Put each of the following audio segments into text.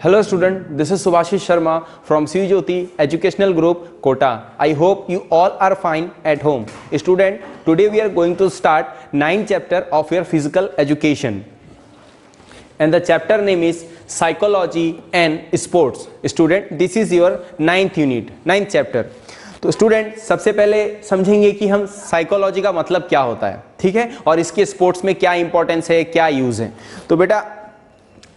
Hello student, this is Subhashish Sharma from Sivjyoti Educational Group, Kota. I hope you all are fine at home. Student, today we are going to start 9th chapter of your physical education. And the chapter name is Psychology and Sports. Student, this is your 9th unit, 9th chapter. तो student सबसे पहले समझेंगे कि हम psychology का मतलब क्या होता है, ठीक है, और इसके स्पोर्ट्स में क्या इंपॉर्टेंस है, क्या यूज है। तो बेटा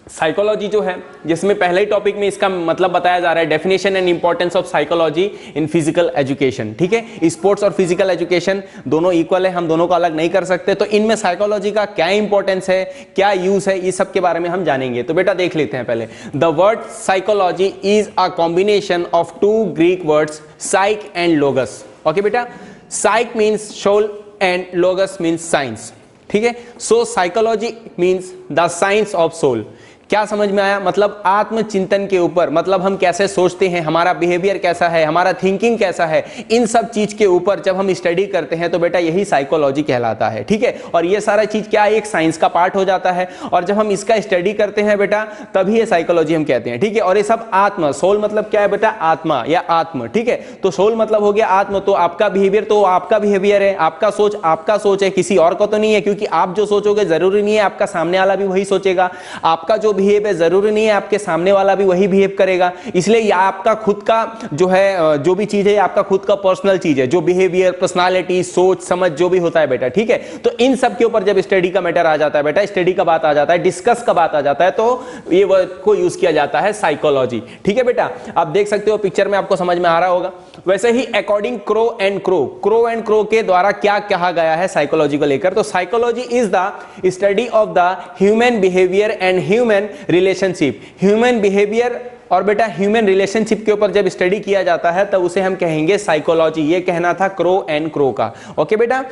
साइकोलॉजी जो है, जिसमें पहले ही टॉपिक में इसका मतलब बताया जा रहा है, definition and importance of psychology in physical education, ठीक है। स्पोर्ट्स और फिजिकल एजुकेशन दोनों इक्वल है, हम दोनों को अलग नहीं कर सकते। तो इनमें साइकोलॉजी का क्या इंपॉर्टेंस है, क्या यूज है, ये सब के बारे में हम जानेंगे। तो बेटा देख लेते हैं पहले। The word psychology is a combination of two Greek words, psyche and logos. Okay बेटा, psyche means soul and logos means science, ठीक है। So psychology means the science of soul. क्या समझ में आया? मतलब आत्मचिंतन के ऊपर, मतलब हम कैसे सोचते हैं, हमारा बिहेवियर कैसा है, हमारा थिंकिंग कैसा है, इन सब चीज के ऊपर जब हम स्टडी करते हैं तो बेटा यही साइकोलॉजी कहलाता है, ठीक है। और ये सारा चीज क्या एक साइंस का पार्ट हो जाता है, और जब हम इसका स्टडी करते हैं बेटा तभी ये साइकोलॉजी हम कहते हैं, ठीक है। और ये सब आत्मा, सोल मतलब क्या है बेटा? आत्मा या आत्म, ठीक है। तो सोल मतलब हो गया आत्म, तो आपका बिहेवियर तो आपका बिहेवियर है, आपका सोच आपका सोच है, किसी और का तो नहीं है, क्योंकि आप जो सोचोगे जरूरी नहीं है आपका सामने वाला भी वही सोचेगा। आपका जो बिहेव है जरूरी नहीं है आपके सामने वाला भी वही बिहेव करेगा। इसलिए ये आपका खुद का जो है, जो भी चीज है आपका खुद का पर्सनल चीज है, जो बिहेवियर, पर्सनालिटी, सोच समझ जो भी होता है बेटा, ठीक है। तो इन सब के ऊपर जब स्टडी का मैटर आ जाता है बेटा, स्टडी का बात आ जाता है, डिस्कस का बात आ जाता है, तो ये वर्ड को यूज किया जाता है साइकोलॉजी, ठीक है बेटा। आप देख सकते हो पिक्चर में, आपको समझ में आ रहा होगा। वैसे ही अकॉर्डिंग क्रो एंड क्रो के द्वारा क्या कहा गया है साइकोलॉजी को लेकर, तो psychology is the study of the human behaviour and human relationship. Human behaviour और बेटा ह्यूमन रिलेशनशिप के ऊपर जब स्टडी किया जाता है तब उसे हम कहेंगे साइकोलॉजी। ये कहना था क्रो एंड क्रो का। ओके बेटा,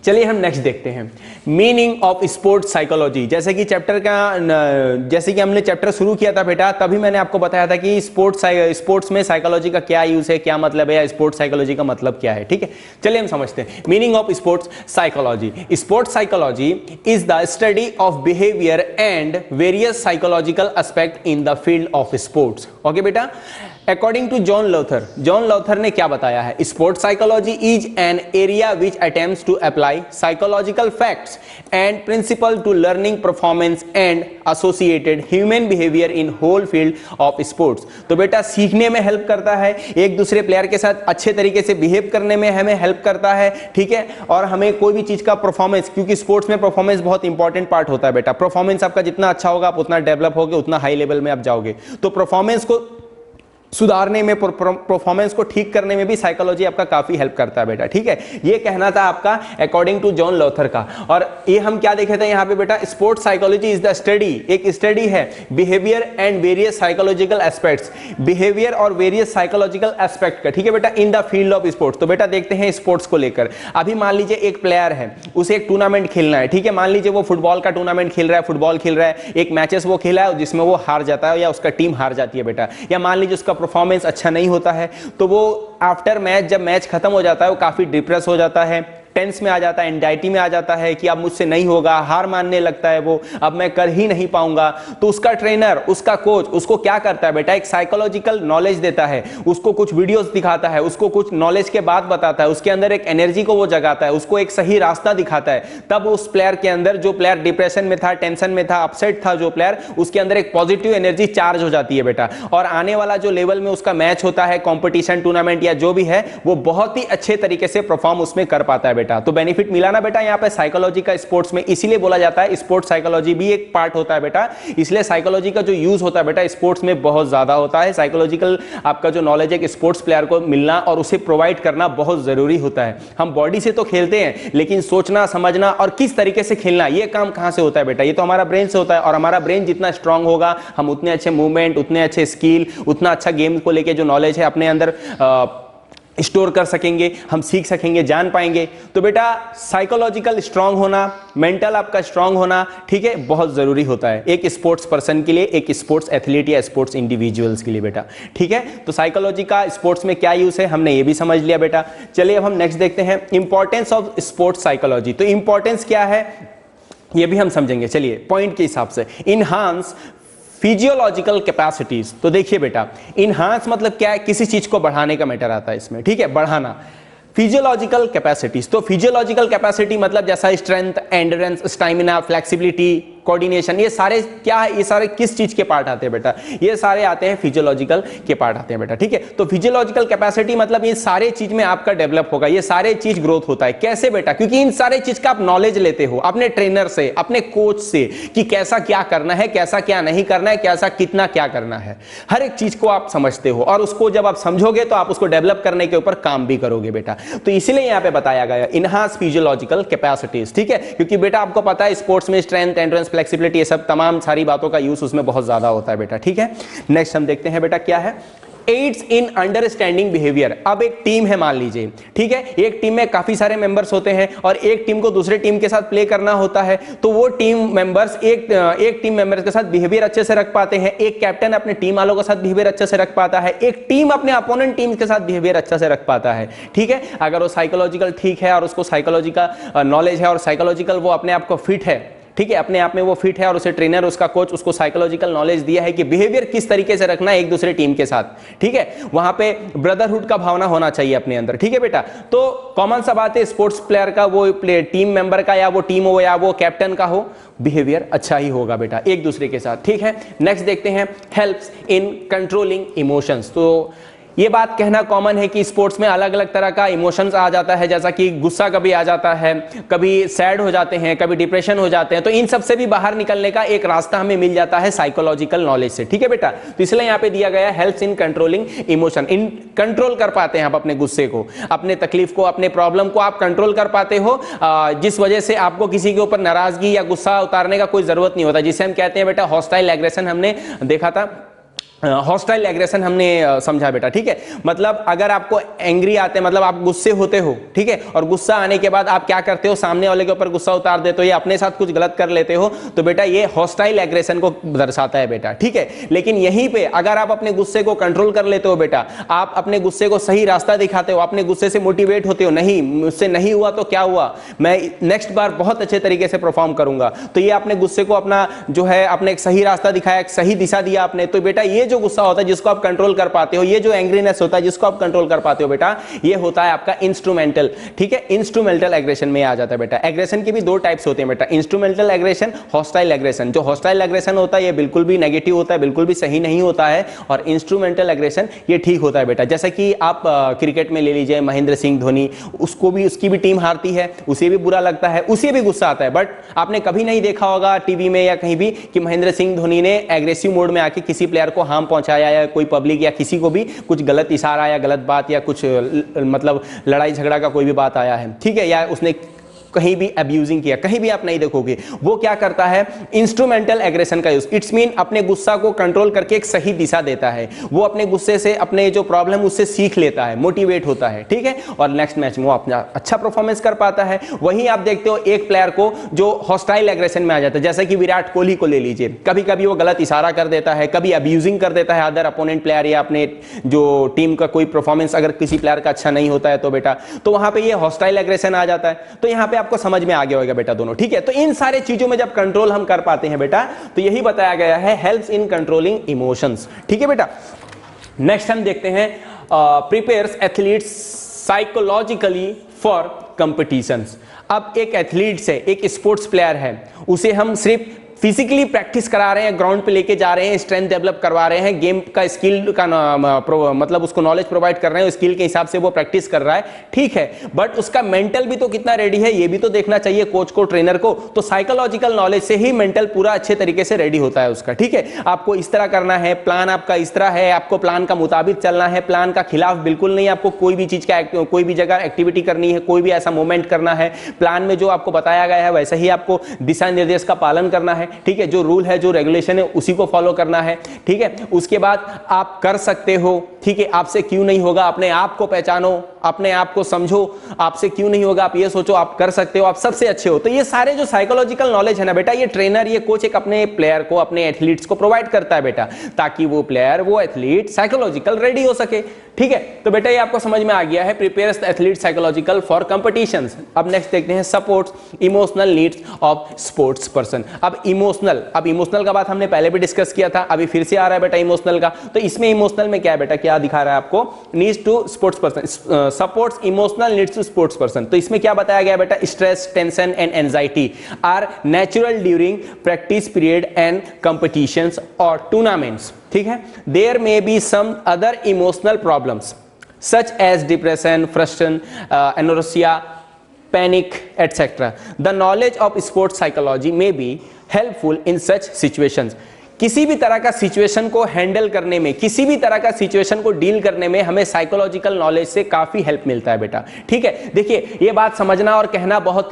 चलिए हम नेक्स्ट देखते हैं, मीनिंग ऑफ स्पोर्ट्स साइकोलॉजी। जैसे कि चैप्टर का, जैसे कि हमने चैप्टर शुरू किया था बेटा, तभी मैंने आपको बताया था कि स्पोर्ट्स में साइकोलॉजी का क्या यूज है, क्या मतलब है, या स्पोर्ट्स साइकोलॉजी का मतलब क्या है, ठीक है। चलिए हम समझते हैं meaning of sports psychology. Sports psychology is the study of behaviour and various psychological aspect in the field of sports. Okay बेटा, अकॉर्डिंग टू जॉन लॉथर ने क्या बताया है? Sports psychology is an area which attempts to apply psychological facts and principle to learning performance and associated human behaviour in whole field of sports. तो बेटा सीखने में help करता है, एक दूसरे प्लेयर के साथ अच्छे तरीके से बिहेव करने में हमें हेल्प करता है, ठीक है। और हमें कोई भी चीज का परफॉर्मेंस, क्योंकि स्पोर्ट्स में परफॉर्मेंस बहुत इंपॉर्टेंट पार्ट होता है बेटा। परफॉर्मेंस आपका जितना अच्छा होगा आप उतना डेवलप होगे, उतना हाई लेवल में आप जाओगे। तो परफॉर्मेंस को सुधारने में, परफॉर्मेंस को ठीक करने में भी साइकोलॉजी आपका काफी हेल्प करता है बेटा, ठीक है। ये कहना था आपका अकॉर्डिंग टू जॉन लॉथर का। और ये हम क्या देखे थे यहाँ पे बेटा? Sports psychology is the study, एक स्टडी है behaviour and various psychological aspects, behaviour और वेरियस साइकोलॉजिकल एस्पेक्ट का, ठीक है बेटा, इन द फील्ड ऑफ स्पोर्ट्स। तो बेटा देखते हैं स्पोर्ट्स को लेकर। अभी मान लीजिए एक प्लेयर है, उसे एक टूर्नामेंट खेलना है, ठीक है। मान लीजिए वो फुटबॉल का टूर्नामेंट खेल रहा है, फुटबॉल खेल रहा है, एक मैचेस वो खेला है जिसमें वो हार जाता है या उसका टीम हार जाती है बेटा, या मान लीजिए उसका परफॉर्मेंस अच्छा नहीं होता है, तो वो आफ्टर मैच, जब मैच खत्म हो जाता है, वो काफी डिप्रेस हो जाता है, टेंस में आ जाता है, एंजाइटी में आ जाता है कि अब मुझसे नहीं होगा, हार मानने लगता है वो, अब मैं कर ही नहीं पाऊंगा। तो उसका ट्रेनर, उसका कोच उसको क्या करता है बेटा? एक साइकोलॉजिकल नॉलेज देता है, उसको कुछ वीडियोस दिखाता है, उसको कुछ नॉलेज के बात बताता है, उसके अंदर एक एनर्जी को वो जगाता है, उसको एक सही रास्ता दिखाता है। तब उस प्लेयर के अंदर, जो प्लेयर डिप्रेशन में था, टेंशन में था, अपसेट था जो प्लेयर, उसके अंदर एक पॉजिटिव एनर्जी चार्ज हो जाती है बेटा। और आने वाला जो लेवल में उसका मैच होता है, कॉम्पिटिशन, टूर्नामेंट या जो भी है, वो बहुत ही अच्छे तरीके से परफॉर्म उसमें कर पाता है बेटा। तो बेनिफिट मिला ना बेटा यहाँ पे साइकोलॉजी का स्पोर्ट्स में। इसीलिए बोला जाता है स्पोर्ट्स साइकोलॉजी भी एक पार्ट होता है बेटा। इसलिए साइकोलॉजी का जो यूज होता है बेटा स्पोर्ट्स में बहुत ज्यादा होता है। साइकोलॉजिकल आपका जो नॉलेज है स्पोर्ट्स प्लेयर को मिलना और उसे प्रोवाइड करना बहुत जरूरी होता है। हम बॉडी से तो खेलते हैं, लेकिन सोचना, समझना और किस तरीके से खेलना, ये काम कहां से होता है बेटा? ये तो हमारा ब्रेन से होता है। और हमारा ब्रेन जितना स्ट्रांग होगा, हम उतने अच्छे मूवमेंट, उतने अच्छे स्किल, उतना अच्छा गेम को लेके जो नॉलेज है अपने अंदर स्टोर कर सकेंगे, हम सीख सकेंगे, जान पाएंगे। तो बेटा साइकोलॉजिकल स्ट्रांग होना, मेंटल आपका स्ट्रांग होना, ठीक है, बहुत जरूरी होता है एक स्पोर्ट्स पर्सन के लिए, एक स्पोर्ट्स एथलीट या स्पोर्ट्स इंडिविजुअल्स के लिए बेटा, ठीक है। तो साइकोलॉजी का स्पोर्ट्स में क्या यूज है हमने ये भी समझ लिया बेटा। चलिए अब हम नेक्स्ट देखते हैं इंपॉर्टेंस ऑफ स्पोर्ट्स साइकोलॉजी। तो इंपॉर्टेंस क्या है ये भी हम समझेंगे। चलिए पॉइंट के हिसाब से, इनहांस फिजियोलॉजिकल कैपेसिटीज। तो देखिए बेटा, इनहांस मतलब क्या है, किसी चीज को बढ़ाने का मैटर आता है इसमें, ठीक है, बढ़ाना। फिजियोलॉजिकल कैपेसिटीज, तो फिजियोलॉजिकल कैपेसिटी मतलब जैसा strength, endurance, stamina, flexibility, coordination, ये सारे क्या है, ये सारे किस चीज के पार्ट आते हैं बेटा, ये सारे आते हैं फिजियोलॉजिकल के पार्ट आते हैं बेटा, ठीक है। तो फिजियोलॉजिकल कैपेसिटी मतलब ये सारे चीज में आपका डेवलप होगा, ये सारे चीज ग्रोथ होता है। कैसे बेटा, क्योंकि इन सारे चीज का आप नॉलेज लेते हो अपने ट्रेनर से, अपने कोच से, कि कैसा क्या करना है, कैसा क्या नहीं करना है, कैसा कितना क्या करना है, हर एक चीज को आप समझते हो, और उसको जब आप समझोगे तो आप उसको डेवलप करने के ऊपर काम भी करोगे बेटा। तो इसलिए यहां पे बताया गया इनहांस फिजियोलॉजिकल कैपेसिटीज, ठीक है, क्योंकि बेटा आपको पता है स्पोर्ट्स में स्ट्रेंथ, एंड्योरेंस, फ्लेक्सिबिलिटी, ये सब तमाम सारी बातों का यूज उसमें बहुत ज्यादा होता है बेटा, ठीक है। नेक्स्ट हम देखते हैं बेटा क्या है, एड्स इन अंडरस्टैंडिंग बिहेवियर। अब एक टीम है मान लीजिए, ठीक है, एक टीम में काफी सारे मेंबर्स होते हैं और एक टीम को दूसरे टीम के साथ प्ले करना होता है, तो वो टीम मेंबर्स एक टीम मेंबर्स के साथ बिहेवियर अच्छे से रख पाते हैं, एक कैप्टन अपने टीम वालों के साथ बिहेवियर अच्छे से रख पाता है, एक टीम अपने अपोनेंट टीम के साथ बिहेवियर अच्छा से रख पाता है, ठीक है। अगर वो साइकोलॉजिकल ठीक है और उसको साइकोलॉजी का नॉलेज है और साइकोलॉजिकल वो अपने आप को फिट है, ठीक है, अपने आप में वो फिट है और उसे ट्रेनर, उसका कोच उसको साइकोलॉजिकल नॉलेज दिया है कि बिहेवियर किस तरीके से रखना है एक दूसरे टीम के साथ, ठीक है, वहां पे ब्रदरहुड का भावना होना चाहिए अपने अंदर, ठीक है बेटा। तो कॉमन सा बात है, स्पोर्ट्स प्लेयर का, वो टीम मेंबर का, या वो टीम हो या वो कैप्टन का हो, बिहेवियर अच्छा ही होगा बेटा एक दूसरे के साथ, ठीक है। नेक्स्ट देखते हैं, हेल्प्स इन कंट्रोलिंग इमोशंस। तो ये बात कहना कॉमन है कि स्पोर्ट्स में अलग अलग तरह का इमोशंस आ जाता है, जैसा कि गुस्सा कभी आ जाता है, कभी सैड हो जाते हैं, कभी डिप्रेशन हो जाते हैं, तो इन सब से भी बाहर निकलने का एक रास्ता हमें मिल जाता है साइकोलॉजिकल नॉलेज से, ठीक है बेटा। तो इसलिए यहाँ पे दिया गया है helps in controlling emotion, in control कर पाते हैं आप अपने गुस्से को, अपने तकलीफ को, अपने प्रॉब्लम को आप कंट्रोल कर पाते हो, जिस वजह से आपको किसी के ऊपर नाराजगी या गुस्सा उतारने का कोई जरूरत नहीं होता, जिसे हम कहते हैं बेटा हॉस्टाइल एग्रेशन। हमने देखा था हॉस्टाइल एग्रेशन, हमने समझा बेटा, ठीक है। मतलब अगर आपको एंग्री आते हैं, मतलब आप गुस्से होते हो, ठीक है, और गुस्सा आने के बाद आप क्या करते हो, सामने वाले के ऊपर गुस्सा उतार देते हो या अपने साथ कुछ गलत कर लेते हो, तो बेटा ये हॉस्टाइल एग्रेशन को दर्शाता है बेटा, ठीक है। लेकिन यहीं पे अगर आप अपने गुस्से को कंट्रोल कर लेते हो बेटा, आप अपने गुस्से को सही रास्ता दिखाते हो, अपने गुस्से से मोटिवेट होते हो, नहीं मुझसे नहीं हुआ तो क्या हुआ, मैं नेक्स्ट बार बहुत अच्छे तरीके से परफॉर्म करूंगा, तो ये अपने गुस्से को अपना जो है अपने एक सही रास्ता दिखाया, एक सही दिशा दिया आपने, तो बेटा ये जो गुस्सा होता है जिसको आप कंट्रोल कर पाते हो, ये जो एंग्रीनेस होता है जिसको आप कंट्रोल कर पाते हो बेटा, ये होता है आपका इंस्ट्रूमेंटल, ठीक है। इंस्ट्रूमेंटल एग्रेशन में आ जाता है बेटा। एग्रेशन के भी दो टाइप्स होते हैं बेटा, इंस्ट्रूमेंटल एग्रेशन, हॉस्टाइल एग्रेशन। जो हॉस्टाइल एग्रेशन होता है ये बिल्कुल भी नेगेटिव होता है, बिल्कुल भी सही नहीं होता है, और इंस्ट्रूमेंटल एग्रेशन ये ठीक होता है बेटा। जैसा कि आप क्रिकेट में ले लीजिए महेंद्र सिंह धोनी, उसको भी उसकी भी टीम हारती है, उसे भी बुरा लगता है, उसे भी गुस्सा आता है, बट आपने कभी नहीं देखा होगा टीवी में या कहीं भी कि महेंद्र सिंह धोनी ने एग्रेसिव मोड में आके किसी प्लेयर को हार्म पहुंचाया या कोई पब्लिक या किसी को भी कुछ गलत इशारा या गलत बात या कुछ मतलब लड़ाई झगड़ा का कोई भी बात आया है, ठीक है, या उसने कहीं भी अब्यूजिंग किया, कहीं भी आप नहीं देखोगे। वो क्या करता है, इंस्ट्रूमेंटल एग्रेशन का यूज, इट्स मीन अपने गुस्सा को कंट्रोल करके एक सही दिशा देता है, वो अपने गुस्से से अपने जो प्रॉब्लम उससे सीख लेता है, मोटिवेट होता है, ठीक है, और नेक्स्ट मैच में वो अपना अच्छा परफॉर्मेंस कर पाता है। वहीं आप देखते हो एक प्लेयर को जो हॉस्टाइल एग्रेशन में आ जाता है, जैसे कि विराट कोहली को ले लीजिए, कभी कभी वो गलत इशारा कर देता है, कभी अब्यूजिंग कर देता है अदर अपोनेंट प्लेयर या अपने जो टीम का कोई परफॉर्मेंस अगर किसी प्लेयर का अच्छा नहीं होता है तो बेटा, तो वहां पे ये हॉस्टाइल एग्रेशन आ जाता है। तो यहां पे आपको समझ में आ गया होगा बेटा दोनों, ठीक है। तो इन सारे चीजों में जब कंट्रोल हम कर पाते हैं बेटा, तो यही बताया गया है हेल्प्स इन कंट्रोलिंग इमोशंस, ठीक है बेटा। नेक्स्ट हम देखते हैं prepares athletes psychologically for competitions. अब एक एथलीट है, एक स्पोर्ट्स प्लेयर है, उसे हम सिर्फ फिजिकली प्रैक्टिस करा रहे हैं, ग्राउंड पे लेके जा रहे हैं, स्ट्रेंथ डेवलप करवा रहे हैं, गेम का स्किल का मतलब उसको नॉलेज प्रोवाइड कर रहे हैं, स्किल के हिसाब से वो प्रैक्टिस कर रहा है, ठीक है, बट उसका मेंटल भी तो कितना रेडी है ये भी तो देखना चाहिए कोच को, ट्रेनर को। तो साइकोलॉजिकल नॉलेज से ही मेंटल पूरा अच्छे तरीके से रेडी होता है उसका, ठीक है। आपको इस तरह करना है, प्लान आपका इस तरह है, आपको प्लान का मुताबिक चलना है, प्लान का खिलाफ बिल्कुल नहीं, आपको कोई भी चीज का कोई भी जगह एक्टिविटी करनी है, कोई भी ऐसा मूवमेंट करना है, प्लान में जो आपको बताया गया है वैसे ही आपको दिशा निर्देश का पालन करना है, ठीक है, जो रूल है जो रेगुलेशन है उसी को फॉलो करना है, ठीक है। उसके बाद आप कर सकते हो, ठीक है, आपसे क्यों नहीं होगा, अपने आप को पहचानो, अपने आप को समझो, आपसे क्यों नहीं होगा आप ये सोचो, आप कर सकते हो, आप सबसे अच्छे हो। तो ये सारे जो साइकोलॉजिकल नॉलेज है ना बेटा, ये ट्रेनर, ये कोच एक अपने प्लेयर को, अपने एथलीट्स को प्रोवाइड करता है बेटा, ताकि वो प्लेयर, वो एथलीट साइकोलॉजिकल रेडी हो सके, ठीक है। तो बेटा ये आपको समझ में आ गया है, prepares the athlete psychological for competitions. अब नेक्स्ट देखते हैं supports emotional needs of sports person. अब इमोशनल, अब इमोशनल का बात हमने पहले भी डिस्कस किया था, अभी फिर से आ रहा है बेटा इमोशनल का। तो इसमें इमोशनल में क्या है बेटा, क्या दिखा रहा है आपको, needs to sports person, supports emotional needs to sports person. तो इसमें क्या बताया गया बेटा, stress, tension and anxiety are natural during practice period and competitions और टूर्नामेंट्स। ठीक है, there may be some other emotional problems such as depression, frustration, anorexia, panic, etc. The knowledge of sports psychology may be helpful in such situations. किसी भी तरह का situation को handle करने में, किसी भी तरह का सिचुएशन को डील करने में हमें साइकोलॉजिकल नॉलेज से काफी हेल्प मिलता है बेटा। ठीक है, देखिए ये बात समझना और कहना बहुत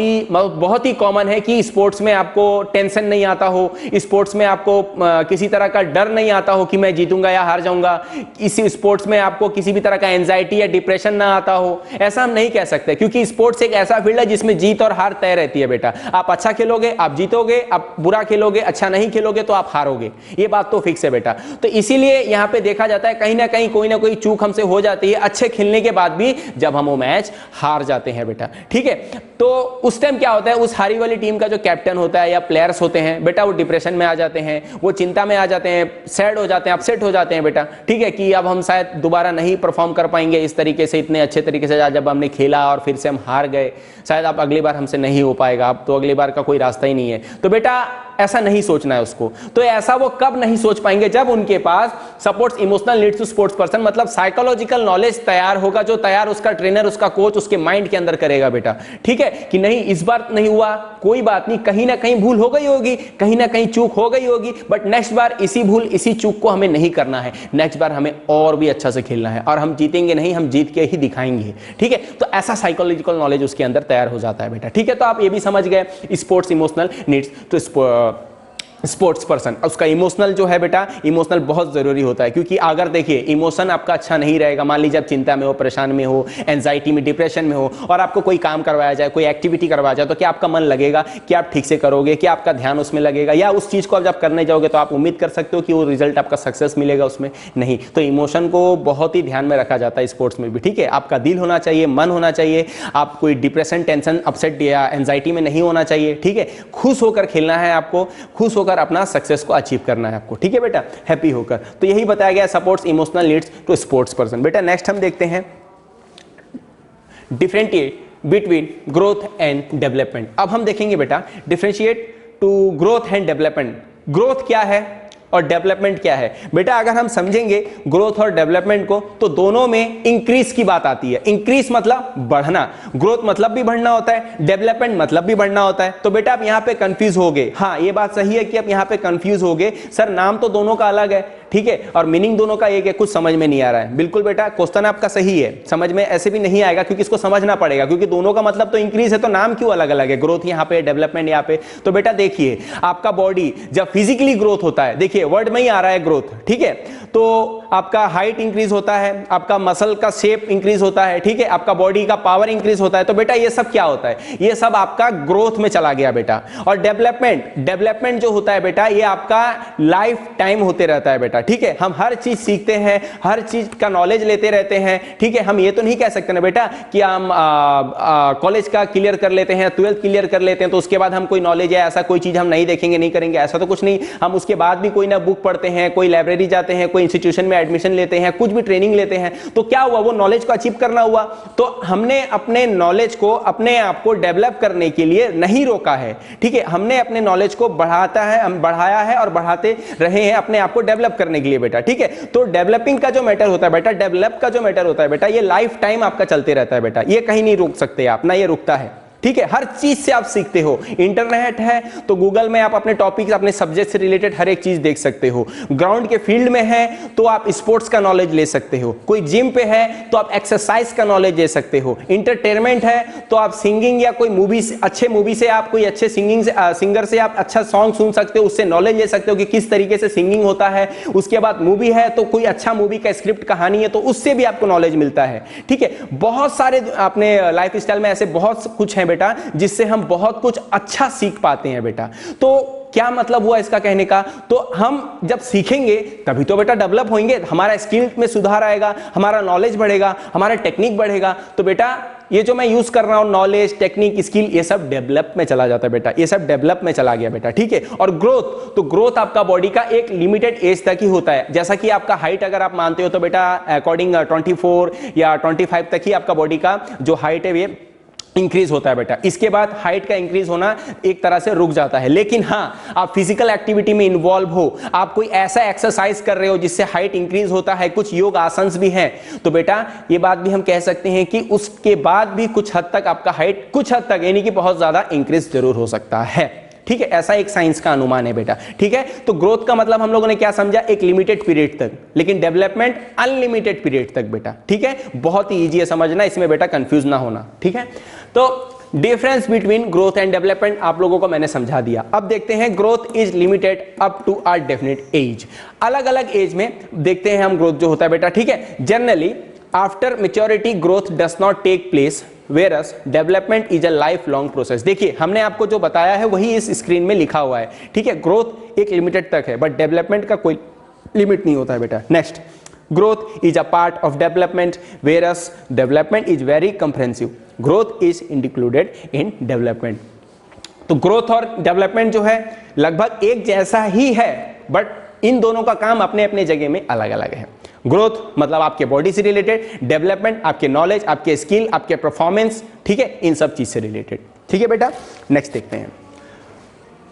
ही कॉमन है कि स्पोर्ट्स में आपको टेंशन नहीं आता हो, स्पोर्ट्स में आपको किसी तरह का डर नहीं आता हो कि मैं जीतूंगा या हार जाऊंगा, इसी स्पोर्ट्स में आपको किसी भी तरह का एंजाइटी या डिप्रेशन ना आता हो। ऐसा हम नहीं कह सकते, क्योंकि स्पोर्ट्स एक ऐसा फील्ड है जिसमें जीत और हार तय रहती है बेटा। आप अच्छा खेलोगे आप जीतोगे, आप बुरा खेलोगे, अच्छा नहीं खेलोगे तो आप हारोगे, ये बात तो फिक्स है बेटा। तो इसीलिए यहां पे देखा जाता है कहीं ना कहीं कोई ना कोई चूक हमसे हो जाती है अच्छे खेलने के बाद भी, जब हम वो मैच हार जाते हैं बेटा। ठीक है, तो उस टाइम क्या होता है, उस हारी वाली टीम का जो कैप्टन होता है या प्लेयर्स होते हैं बेटा, वो डिप्रेशन में आ जाते हैं, वो चिंता में आ जाते हैं, सैड हो जाते हैं, अपसेट हो जाते हैं बेटा। ठीक है, कि अब हम शायद दोबारा नहीं परफॉर्म कर पाएंगे इस तरीके से, इतने अच्छे तरीके से जब हमने खेला और फिर से हम हार गए, शायद अब अगली बार हमसे नहीं हो पाएगा, अब तो अगली बार का कोई रास्ता ही नहीं है। तो बेटा ऐसा नहीं सोचना है उसको। तो ऐसा वो कब नहीं सोच पाएंगे, जब उनके पास supports emotional needs to sports person, मतलब साइकोलॉजिकल नॉलेज तैयार होगा, जो तैयार उसका ट्रेनर, उसका कोच उसके माइंड के अंदर करेगा बेटा। ठीक है, कि नहीं इस बार नहीं हुआ, कोई बात नहीं, कहीं ना कहीं भूल हो गई होगी, कहीं ना कहीं चूक हो गई होगी, बट नेक्स्ट बार इसी भूल इसी चूक को हमें नहीं करना है, नेक्स्ट बार हमें और भी अच्छा से खेलना है, और हम जीतेंगे नहीं, हम जीत के ही दिखाएंगे। ठीक है, तो ऐसा साइकोलॉजिकल नॉलेज उसके अंदर तैयार हो जाता है बेटा। ठीक है, तो आप ये भी समझ गए sports emotional needs to sports person. उसका इमोशनल जो है बेटा, इमोशनल बहुत जरूरी होता है, क्योंकि अगर देखिए इमोशन आपका अच्छा नहीं रहेगा, मान लीजिए आप चिंता में हो, परेशान में हो, एंजाइटी में, डिप्रेशन में हो, और आपको कोई काम करवाया जाए, कोई एक्टिविटी करवाया जाए, तो क्या आपका मन लगेगा कि आप ठीक से करोगे, क्या आपका ध्यान उसमें लगेगा, या उस चीज को आप जब करने जाओगे तो आप उम्मीद कर सकते हो कि वो रिजल्ट आपका सक्सेस मिलेगा उसमें? नहीं। तो इमोशन को बहुत ही ध्यान में रखा जाता है स्पोर्ट्स में भी। ठीक है, आपका दिल होना चाहिए, मन होना चाहिए, आप कोई डिप्रेशन, टेंशन, अपसेट या एंजाइटी में नहीं होना चाहिए। ठीक है, खुश होकर खेलना है आपको, खुश होकर अपना सक्सेस को अचीव करना है आपको। ठीक है बेटा, हैप्पी होकर। तो यही बताया गया supports emotional needs to sports person. बेटा नेक्स्ट हम देखते हैं differentiate between growth and development. अब हम देखेंगे बेटा differentiate to growth and development. Growth क्या है और डेवलपमेंट क्या है बेटा? अगर हम समझेंगे ग्रोथ और डेवलपमेंट को, तो दोनों में इंक्रीज की बात आती है। इंक्रीज मतलब बढ़ना, ग्रोथ मतलब भी बढ़ना होता है, डेवलपमेंट मतलब भी बढ़ना होता है। तो बेटा आप यहां पे कंफ्यूज हो गए। हाँ, ये बात सही है कि आप यहां पे कंफ्यूज हो गए, सर नाम तो दोनों का अलग है, ठीक है, और मीनिंग दोनों का एक है, कुछ समझ में नहीं आ रहा है। बिल्कुल बेटा, क्वेश्चन आपका सही है, समझ में ऐसे भी नहीं आएगा, क्योंकि इसको समझना पड़ेगा, क्योंकि दोनों का मतलब तो इंक्रीज है, तो नाम क्यों अलग अलग है, ग्रोथ यहाँ पे, डेवलपमेंट यहाँ पे। तो बेटा देखिए, आपका बॉडी जब फिजिकली ग्रोथ होता है, देखिए वर्ड में ही आ रहा है ग्रोथ, ठीक है, तो आपका हाइट इंक्रीज होता है, आपका मसल का शेप इंक्रीज होता है, ठीक है, आपका बॉडी का पावर इंक्रीज होता है। तो बेटा ये सब क्या होता है? ये सब आपका ग्रोथ में चला गया बेटा। और डेवलपमेंट जो होता है बेटा, ये आपका लाइफ टाइम होते रहता है बेटा। ठीक है, हम हर चीज सीखते हैं, हर चीज का नॉलेज लेते रहते हैं। ठीक है, हम ये तो नहीं कह सकते ना बेटा कि हम कॉलेज का क्लियर कर लेते हैं, 12th क्लियर कर लेते हैं, तो उसके बाद हम कोई नॉलेज या ऐसा कोई चीज हम नहीं देखेंगे, नहीं करेंगे, ऐसा तो कुछ नहीं। हम उसके बाद भी कोई ना बुक पढ़ते हैं, कोई लाइब्रेरी जाते हैं, कोई इंस्टीट्यूशन में एडमिशन लेते हैं, कुछ भी ट्रेनिंग लेते हैं, तो क्या हुआ? वो नॉलेज को अचीव करना हुआ। तो हमने अपने नॉलेज को, अपने आप को डेवलप करने के लिए नहीं रोका है। ठीक है, हमने अपने नॉलेज को बढ़ाया है और बढ़ाते रहे हैं अपने आप को डेवलप करने के लिए बेटा। ठीक है, तो डेवलपिंग का जो मैटर होता है बेटा, डेवलप का जो मैटर होता है बेटा, ये लाइफ टाइम आपका चलते रहता है बेटा, ये कहीं नहीं रुक सकते आप, ना ये रुकता है। ठीक है, हर चीज से आप सीखते हो। इंटरनेट है तो गूगल में आप अपने टॉपिक, अपने सब्जेक्ट से रिलेटेड हर एक चीज देख सकते हो। ग्राउंड के फील्ड में है तो आप स्पोर्ट्स का नॉलेज ले सकते हो। कोई जिम पे है तो आप एक्सरसाइज का नॉलेज ले सकते हो। इंटरटेनमेंट है तो आप सिंगिंग या कोई मूवी, अच्छे मूवी से आप कोई अच्छे सिंगर से आप अच्छा सॉन्ग सुन सकते हो, उससे नॉलेज ले सकते हो कि किस तरीके से सिंगिंग होता है। उसके बाद मूवी है तो कोई अच्छा मूवी का स्क्रिप्ट, कहानी है तो उससे भी आपको नॉलेज मिलता है। ठीक है, बहुत सारे अपने लाइफ स्टाइल में ऐसे बहुत कुछ है बेटा, जिससे हम बहुत कुछ अच्छा सीख पाते हैं बेटा। तो क्या मतलब हुआ इसका कहने का? तो हम जब सीखेंगे तभी तो बेटा डेवलप होंगे, हमारा स्किल में सुधार आएगा, हमारा नॉलेज बढ़ेगा, हमारा टेक्निक बढ़ेगा। तो बेटा ये जो मैं यूज कर रहा हूं नॉलेज, टेक्निक, स्किल, ये सब डेवलप में चला जाता है बेटा, ये सब डेवलप में चला गया बेटा, ठीक है। और ग्रोथ, तो ग्रोथ आपका बॉडी का एक लिमिटेड एज तक ही होता है। जैसा कि आपका हाइट अगर आप मानते हो तो बेटा अकॉर्डिंग 24 या 25 तक ही आपका बॉडी का जो हाइट है ये इंक्रीज होता है बेटा। इसके बाद हाइट का इंक्रीज होना एक तरह से रुक जाता है। लेकिन हाँ, आप फिजिकल एक्टिविटी में इन्वॉल्व हो, आप कोई ऐसा एक्सरसाइज कर रहे हो जिससे हाइट इंक्रीज होता है, कुछ योग आसन्स भी हैं, तो बेटा ये बात भी हम कह सकते हैं कि उसके बाद भी कुछ हद तक आपका हाइट, कुछ हद तक यानी कि बहुत ज्यादा इंक्रीज जरूर हो सकता है, ठीक है। ऐसा एक साइंस का अनुमान है बेटा, ठीक है। तो ग्रोथ का मतलब हम लोगों ने क्या समझा, एक लिमिटेड पीरियड तक, लेकिन डेवलपमेंट अनलिमिटेड पीरियड तक बेटा, ठीक है। बहुत ही इजी है समझना, इसमें बेटा कंफ्यूज ना होना, ठीक है। तो difference between growth and development आप लोगों को मैंने समझा दिया। अब देखते हैं growth is limited up to a definite age. अलग अलग एज में देखते हैं हम ग्रोथ जो होता है बेटा, ठीक है। Generally after maturity growth does not take place whereas development is a lifelong process। देखिए हमने आपको जो बताया है वही इस स्क्रीन में लिखा हुआ है, ठीक है। ग्रोथ एक लिमिटेड तक है बट डेवलपमेंट का कोई लिमिट नहीं होता है बेटा। Next, growth is a part of development whereas development is very comprehensive। Growth is included in development. तो ग्रोथ और डेवलपमेंट जो है लगभग एक जैसा ही है बट इन दोनों का काम अपने अपने जगह में अलग अलग है। ग्रोथ मतलब आपके बॉडी से रिलेटेड, डेवलपमेंट आपके नॉलेज, आपके स्किल, आपके परफॉर्मेंस, ठीक है, इन सब चीज से रिलेटेड, ठीक है बेटा। नेक्स्ट देखते हैं,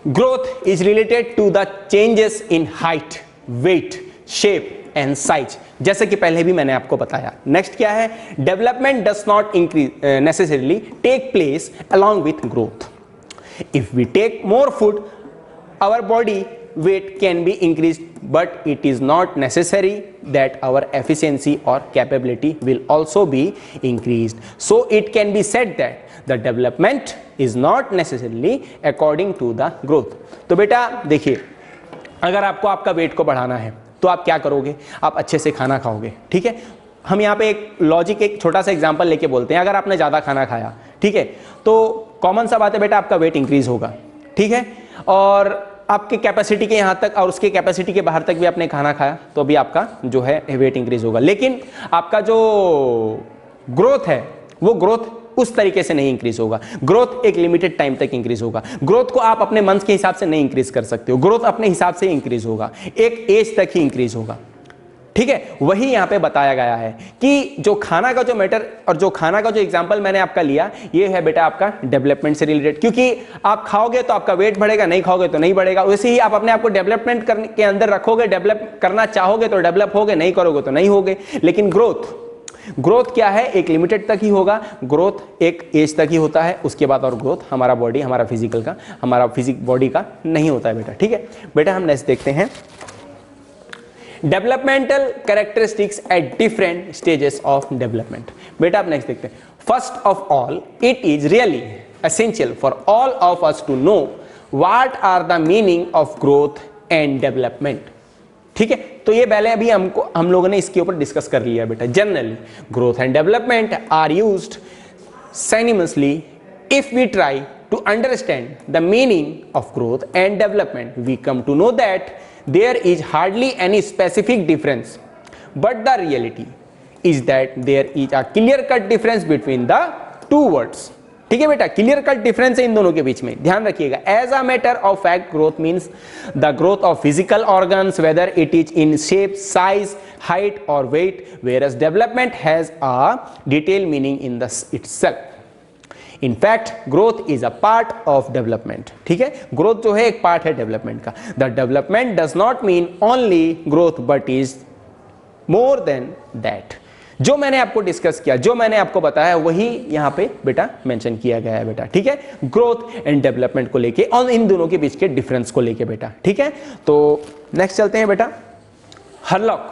growth is related to the changes in height, weight, shape and size, जैसे कि पहले भी मैंने आपको बताया। नेक्स्ट क्या है, development does not increase necessarily take place along with growth. If we take more food our body weight can be increased but it is not necessary that our efficiency or capability will also be increased। So it can be said that the development is not necessarily according to the growth। तो बेटा देखिए, अगर आपको आपका wait को बढ़ाना है तो आप क्या करोगे, आप अच्छे से खाना खाओगे, ठीक है। हम यहाँ पे एक लॉजिक, एक छोटा सा एग्जांपल लेके बोलते हैं। अगर आपने ज़्यादा खाना खाया, ठीक है, तो कॉमन सा बात है बेटा, आपका वेट इंक्रीज होगा, ठीक है। और आपके कैपेसिटी के यहाँ तक और उसके कैपेसिटी के बाहर तक भी आपने खाना खाया तो भी आपका जो है वेट इंक्रीज होगा। लेकिन आपका जो ग्रोथ है वो ग्रोथ उस तरीके से नहीं इंक्रीज होगा। ग्रोथ एक लिमिटेड टाइम तक इंक्रीज होगा। ग्रोथ को आप अपने मन के हिसाब से नहीं इंक्रीज कर सकते हो, ग्रोथ अपने हिसाब से इंक्रीज होगा, एक एज तक ही इंक्रीज होगा, ठीक है। वही यहां पे बताया गया है कि जो खाना का जो मैटर और जो खाना का जो एग्जांपल मैंने आपका लिया, ये है बेटा आपका डेवलपमेंट से रिलेटेड, क्योंकि आप खाओगे तो आपका वेट बढ़ेगा, नहीं खाओगे तो नहीं बढ़ेगा। वैसे ही आप अपने आप को डेवलपमेंट करने के अंदर रखोगे, डेवलप करना चाहोगे तो डेवलप होगे, नहीं करोगे तो नहीं होगे। लेकिन ग्रोथ क्या है, एक लिमिटेड तक ही होगा। ग्रोथ एक एज तक ही होता है, उसके बाद और ग्रोथ हमारा बॉडी, हमारा फिजिकल का, हमारा फिजिक बॉडी का नहीं होता है बेटा, ठीक है। बेटा हम नेक्स्ट देखते हैं, developmental characteristics at different stages of development. बेटा आप नेक्स्ट देखते हैं, first of all it is really essential for all of us to know what are the meaning of growth and development, ठीक है। तो ये पहले अभी हम लोगों ने इसके ऊपर डिस्कस कर लिया बेटा। Generally growth and development are used synonymously। if we try to understand the meaning of growth and development, we come to know that there is hardly any specific difference, but the reality is that there is a clear cut difference between the two words, ठीक है बेटा। Clear cut difference है इन दोनों के बीच में, ध्यान रखिएगा। As a matter of fact growth means the growth of physical organs whether it is in shape, size, height और weight, whereas development has a detailed meaning in the itself। In fact, growth is a part of development, ठीक है। Growth जो है एक part है development का। The development does not mean only growth but is more than that। जो मैंने आपको डिस्कस किया, जो मैंने आपको बताया वही यहां पे बेटा मेंशन किया गया है बेटा, ठीक है। ग्रोथ एंड डेवलपमेंट को लेके और इन दोनों के बीच के डिफरेंस को लेके बेटा, ठीक है। तो नेक्स्ट चलते हैं बेटा, Hurlock,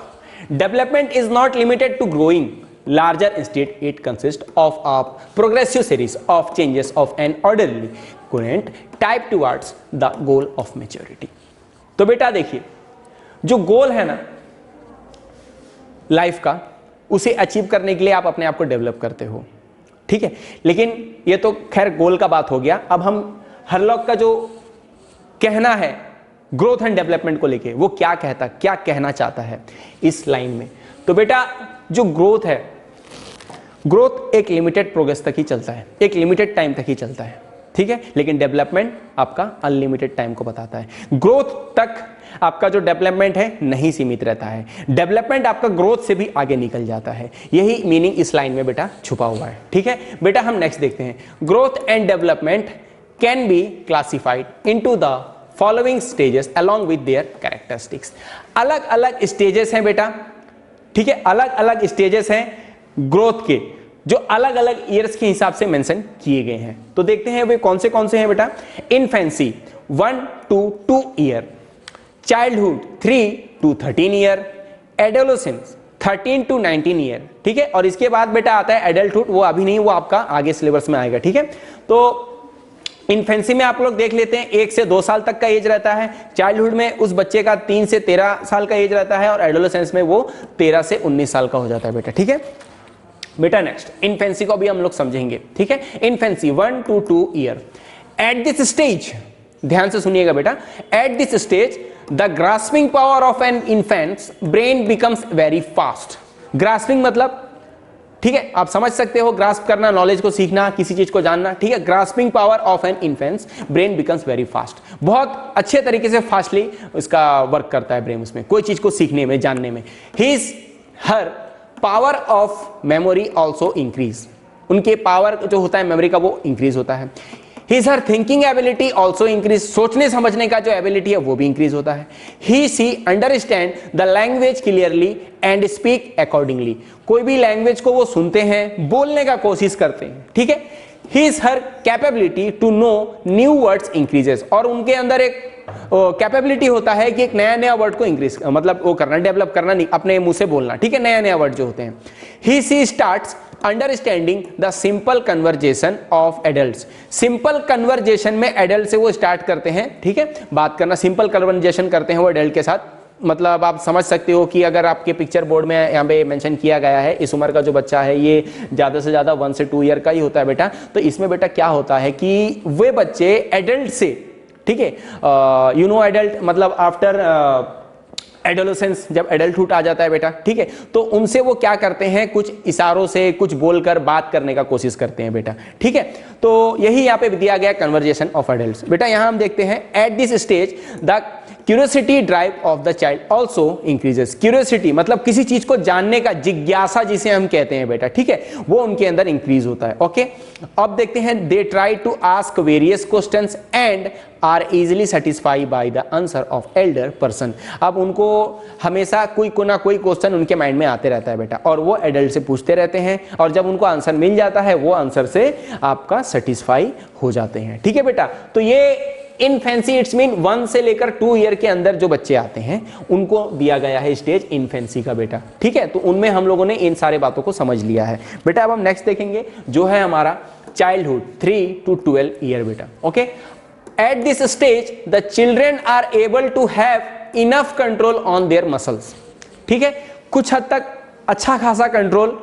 development is not limited to growing larger, instead it consists of a progressive series of changes of an orderly current type towards the goal of maturity। तो बेटा देखिए, जो गोल है ना लाइफ का, उसे अचीव करने के लिए आप अपने आप को डेवलप करते हो, ठीक है। लेकिन ये तो खैर गोल का बात हो गया। अब हम हरलॉक का जो कहना है ग्रोथ एंड डेवलपमेंट को लेके, वो क्या कहता, क्या कहना चाहता है इस लाइन में। तो बेटा जो ग्रोथ है, ग्रोथ एक लिमिटेड प्रोग्रेस तक ही चलता है, एक लिमिटेड टाइम तक ही चलता है, ठीक है, लेकिन डेवलपमेंट आपका अनलिमिटेड टाइम को बताता है। ग्रोथ तक आपका जो डेवलपमेंट है नहीं सीमित रहता है, डेवलपमेंट आपका ग्रोथ से भी आगे निकल जाता है। यही मीनिंग इस लाइन में बेटा छुपा हुआ है, ठीक है। बेटा हम नेक्स्ट देखते हैं, growth and development can be classified into the following stages along with their characteristics. अलग अलग स्टेजेस हैं बेटा, ठीक है, अलग अलग स्टेजेस हैं ग्रोथ के, जो अलग अलग ईयर्स के हिसाब से मेंशन किए गए हैं। तो देखते हैं वे कौन से हैं बेटा। Infancy 1 to 2 year, childhood 3 to 13 year, adolescence 13 to 19 year, ठीक है। और इसके बाद बेटा आता है एडल्टहुड, वो अभी नहीं, वो आपका आगे सिलेबस में आएगा, ठीक है। तो इन्फेंसी में आप लोग देख लेते हैं 1 से 2 साल तक का एज रहता है, चाइल्डहुड में उस बच्चे का 3 से 13 साल का एज रहता है, और एडोलेसेंस में वो 13 से 19 साल का हो जाता है बेटा, ठीक है। बेटा नेक्स्ट इन्फेंसी को भी हम लोग समझेंगे, ठीक है। Infancy 1 to 2 year, at this stage, ध्यान से सुनिएगा बेटा, at this stage the grasping power of an infant's brain becomes very fast. Grasping मतलब, ठीक है, आप समझ सकते हो, ग्रास्प करना, नॉलेज को सीखना, किसी चीज को जानना, ठीक है। Grasping power of an infant's brain becomes very fast, बहुत अच्छे तरीके से फास्टली उसका वर्क करता है ब्रेन, उसमें कोई चीज को सीखने में, जानने में। His her power of memory also increase, उनके पावर जो होता है मेमोरी का वो इंक्रीज होता है। हिज हर थिंकिंग एबिलिटी ऑल्सो इंक्रीज, सोचने समझने का जो एबिलिटी है वो भी इंक्रीज होता है। He see understand the language clearly and speak accordingly, कोई भी लैंग्वेज को वो सुनते हैं, बोलने का कोशिश करते हैं, ठीक है। His her capability to know new words increases, और उनके अंदर एक कैपेबिलिटी होता है कि एक नया नया वर्ड को इंक्रीज, मतलब वो करना, डेवलप करना, नहीं अपने मुंह से बोलना, ठीक है, नया नया वर्ड जो होते हैं। He see starts understanding the simple conversation of adults, simple conversation में एडल्ट से वो स्टार्ट करते हैं, ठीक है, बात करना, सिंपल कन्वर्जेशन करते हैं वो एडल्ट के साथ। मतलब आप समझ सकते हो कि अगर आपके पिक्चर बोर्ड में यहाँ पे मेंशन किया गया है, इस उम्र का जो बच्चा है ये ज़्यादा से ज़्यादा 1 से 2 ईयर का ही होता है बेटा। तो इसमें बेटा क्या होता है कि वे बच्चे एडल्ट से, ठीक है, यू नो एडल्ट मतलब आफ्टर एडोलेसेंस, जब एडल्टहुड आ जाता है बेटा, ठीक है, तो उनसे वो क्या करते हैं, कुछ इशारों से, कुछ बोलकर बात करने का कोशिश करते हैं बेटा, ठीक है। तो यही यहाँ पे दिया गया कन्वर्जेशन ऑफ एडल्ट्स। बेटा यहाँ हम देखते हैं eight this stage the curiosity drive of the child also increases. Curiosity मतलब किसी चीज को जानने का जिज्ञासा जिसे हम कहते हैं बेटा, ठीक है, वो उनके अंदर इंक्रीज होता है। ओके, अब देखते हैं they try to ask various questions and are easily satisfied by the answer of elder person. अब उनको हमेशा कोई ना कोई क्वेश्चन उनके माइंड में आते रहता है बेटा, और वो एडल्ट से पूछते रहते हैं, और जब उनको आंसर मिल जाता है वो आंसर से आपका सेटिस्फाई हो जाते हैं, ठीक है बेटा। तो ये इनफेंसी इट्स मीन 1 से लेकर 2 ईयर के अंदर जो बच्चे आते हैं उनको दिया गया है स्टेज इनफेंसी का बेटा, ठीक है। तो उनमें हम लोगों ने इन सारे बातों को समझ लिया है बेटा। अब हम नेक्स्ट देखेंगे जो है हमारा चाइल्डहुड 3 to 12 ईयर बेटा। Okay, at this stage the children are able to have enough control on their muscles, ठीक है, कुछ हद तक अच्छा खासा कंट्रोल